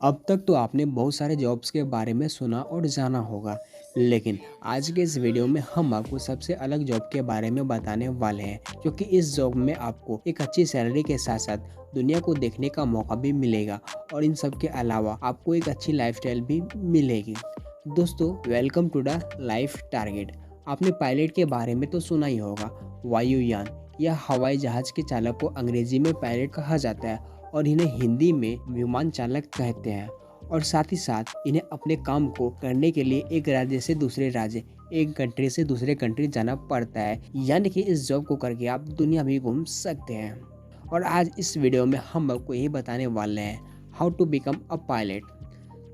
अब तक तो आपने बहुत सारे जॉब्स के बारे में सुना और जाना होगा, लेकिन आज के इस वीडियो में हम आपको सबसे अलग जॉब के बारे में बताने वाले हैं, क्योंकि इस जॉब में आपको एक अच्छी सैलरी के साथ साथ दुनिया को देखने का मौका भी मिलेगा और इन सब के अलावा आपको एक अच्छी लाइफस्टाइल भी मिलेगी। दोस्तों, welcome to the life target. आपने पायलट के बारे में तो सुना ही होगा। वायुयान या हवाई जहाज के चालक को अंग्रेजी में पायलट कहा जाता है और इन्हें हिंदी में विमान चालक कहते हैं। और साथ ही साथ इन्हें अपने काम को करने के लिए एक राज्य से दूसरे राज्य, एक कंट्री से दूसरे कंट्री जाना पड़ता है, यानी कि इस जॉब को करके आप दुनिया भी घूम सकते हैं। और आज इस वीडियो में हम आपको यही बताने वाले हैं, how to become a pilot.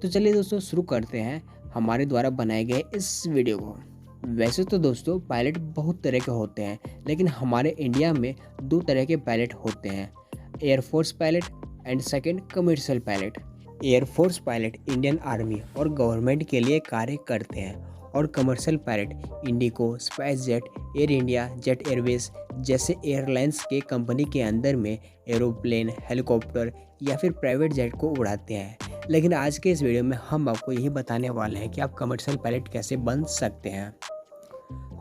तो चलिए दोस्तों, शुरू करते हैं हमारे द्वारा बनाए गए इस वीडियो को। वैसे तो दोस्तों, पायलट बहुत तरह के होते हैं, लेकिन हमारे इंडिया में दो तरह के पायलट होते हैं, air force pilot and second commercial pilot. Air force pilot Indian army और गवर्नमेंट के लिए कार्य करते हैं और commercial pilot Indigo, spice jet, air India, jet Airways जैसे एयरलाइंस के कंपनी के अंदर में एरोप्लेन, हेलीकॉप्टर या फिर प्राइवेट जेट को उड़ाते हैं। लेकिन आज के इस वीडियो में हम आपको यही बताने वाले हैं कि आप कमर्शियल पायलट कैसे बन सकते हैं।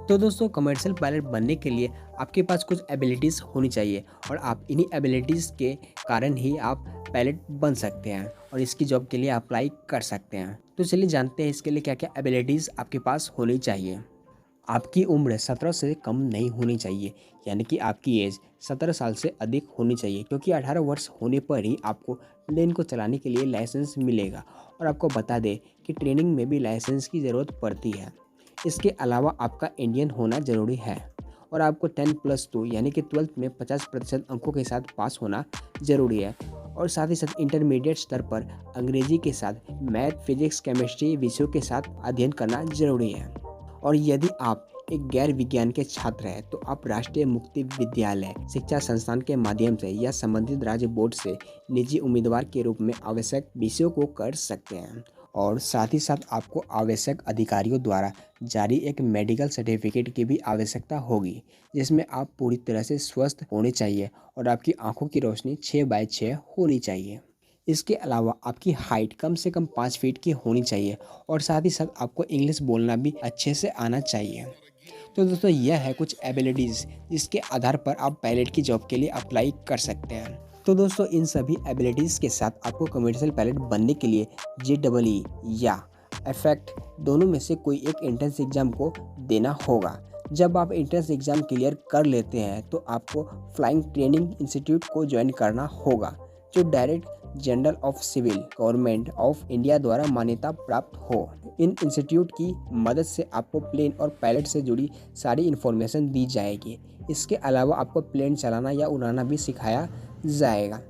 तो दोस्तों, कमर्शियल पायलट बनने के लिए आपके पास कुछ एबिलिटीज़ होनी चाहिए और आप इन्हीं एबिलिटीज़ के कारण ही आप पायलट बन सकते हैं और इसकी जॉब के लिए अप्लाई कर सकते हैं। तो चलिए जानते हैं इसके लिए क्या क्या एबिलिटीज़ आपके पास होनी चाहिए। आपकी उम्र 17 से कम नहीं होनी चाहिए, यानी कि आपकी एज 17 साल से अधिक होनी चाहिए, क्योंकि 18 वर्ष होने पर ही आपको प्लेन को चलाने के लिए लाइसेंस मिलेगा। और आपको बता दें कि ट्रेनिंग में भी लाइसेंस की ज़रूरत पड़ती है। इसके अलावा आपका इंडियन होना ज़रूरी है और आपको 10+2 यानी कि 12th में 50% अंकों के साथ पास होना ज़रूरी है। और साथ ही साथ इंटरमीडिएट स्तर पर अंग्रेजी के साथ मैथ, फिजिक्स, केमिस्ट्री विषयों के साथ अध्ययन करना ज़रूरी है। और यदि आप एक गैर विज्ञान के छात्र हैं तो आप राष्ट्रीय मुक्ति विद्यालय शिक्षा संस्थान के माध्यम से या संबंधित राज्य बोर्ड से निजी उम्मीदवार के रूप में आवश्यक विषयों को कर सकते हैं। और साथ ही साथ आपको आवश्यक अधिकारियों द्वारा जारी एक मेडिकल सर्टिफिकेट की भी आवश्यकता होगी, जिसमें आप पूरी तरह से स्वस्थ होने चाहिए और आपकी आंखों की रोशनी 6/6 होनी चाहिए। इसके अलावा आपकी हाइट कम से कम 5 फीट की होनी चाहिए और साथ ही साथ आपको इंग्लिश बोलना भी अच्छे से आना चाहिए। तो दोस्तों, यह है कुछ एबिलिटीज़ जिसके आधार पर आप पायलट की जॉब के लिए अप्लाई कर सकते हैं। तो दोस्तों, इन सभी एबिलिटीज़ के साथ आपको कमर्शियल पायलट बनने के लिए JEE या एफेक्ट दोनों में से कोई एक एंट्रेंस एग्ज़ाम को देना होगा। जब आप एंट्रेंस एग्ज़ाम क्लियर कर लेते हैं तो आपको फ्लाइंग ट्रेनिंग इंस्टीट्यूट को ज्वाइन करना होगा, जो direct general of civil government of India द्वारा मान्यता प्राप्त हो। इन इंस्टीट्यूट की मदद से आपको प्लेन और पायलट से जुड़ी सारी इन्फॉर्मेशन दी जाएगी। इसके अलावा आपको प्लेन चलाना या उड़ाना भी सिखाया जाएगा।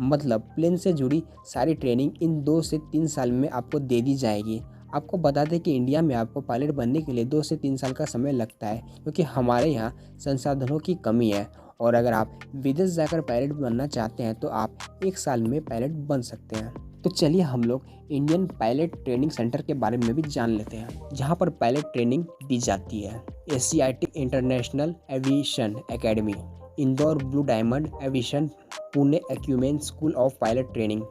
मतलब प्लेन से जुड़ी सारी ट्रेनिंग इन 2 से 3 साल में आपको दे दी जाएगी। आपको बता दें कि इंडिया में आपको पायलट बनने के लिए 2 से 3 साल का समय लगता है, क्योंकि हमारे यहाँ संसाधनों की कमी है। और अगर आप विदेश जाकर पायलट बनना चाहते हैं तो आप 1 साल में पायलट बन सकते हैं। तो चलिए हम लोग इंडियन पायलट ट्रेनिंग सेंटर के बारे में भी जान लेते हैं, जहाँ पर पायलट ट्रेनिंग दी जाती है। Asiatic international aviation academy, Indore blue diamond aviation, Pune acumen school of pilot training,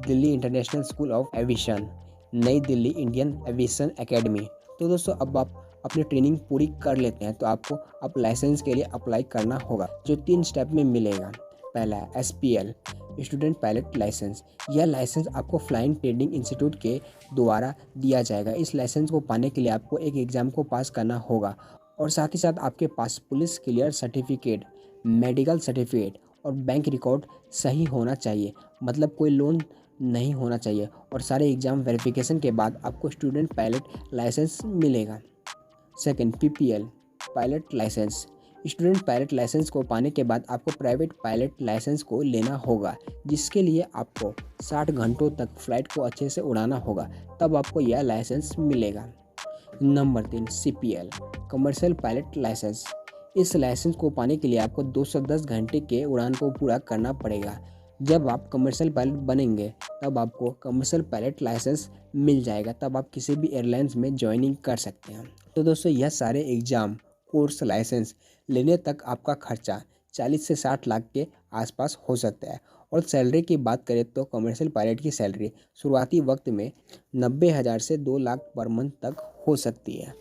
Delhi international school of aviation, नई दिल्ली इंडियन एविएशन एकेडमी। तो दोस्तों, अब आप अपनी ट्रेनिंग पूरी कर लेते हैं तो आपको अब लाइसेंस के लिए अप्लाई करना होगा, जो 3 स्टेप में मिलेगा। पहला है SPL, स्टूडेंट पायलट लाइसेंस। यह लाइसेंस आपको फ्लाइंग ट्रेनिंग इंस्टीट्यूट के द्वारा दिया जाएगा। इस लाइसेंस को पाने के लिए आपको एक एग्ज़ाम को पास करना होगा और साथ ही साथ आपके पास police clear certificate, medical certificate और बैंक रिकॉर्ड सही होना चाहिए, मतलब कोई लोन नहीं होना चाहिए। और सारे एग्ज़ाम वेरिफिकेशन के बाद आपको स्टूडेंट पायलट लाइसेंस मिलेगा। Second, PPL pilot licence. Student pilot licence को पाने के बाद आपको प्राइवेट पायलट लाइसेंस को लेना होगा, जिसके लिए आपको 60 घंटों तक फ्लाइट को अच्छे से उड़ाना होगा, तब आपको यह लाइसेंस मिलेगा। Number 3, CPL commercial pilot licence. इस लाइसेंस को पाने के लिए आपको 210 घंटे के उड़ान को पूरा करना पड़ेगा। जब आप कमर्शियल पायलट बनेंगे तब आपको कमर्शियल पायलट लाइसेंस मिल जाएगा, तब आप किसी भी एयरलाइंस में ज्वाइनिंग कर सकते हैं। तो दोस्तों, यह सारे एग्ज़ाम, कोर्स, लाइसेंस लेने तक आपका खर्चा 40 से 60 लाख के आसपास हो सकता है और सैलरी की बात करें तो कमर्शियल पायलट की सैलरी शुरुआती वक्त में 90,000 से 2 लाख पर मंथ तक हो सकती है।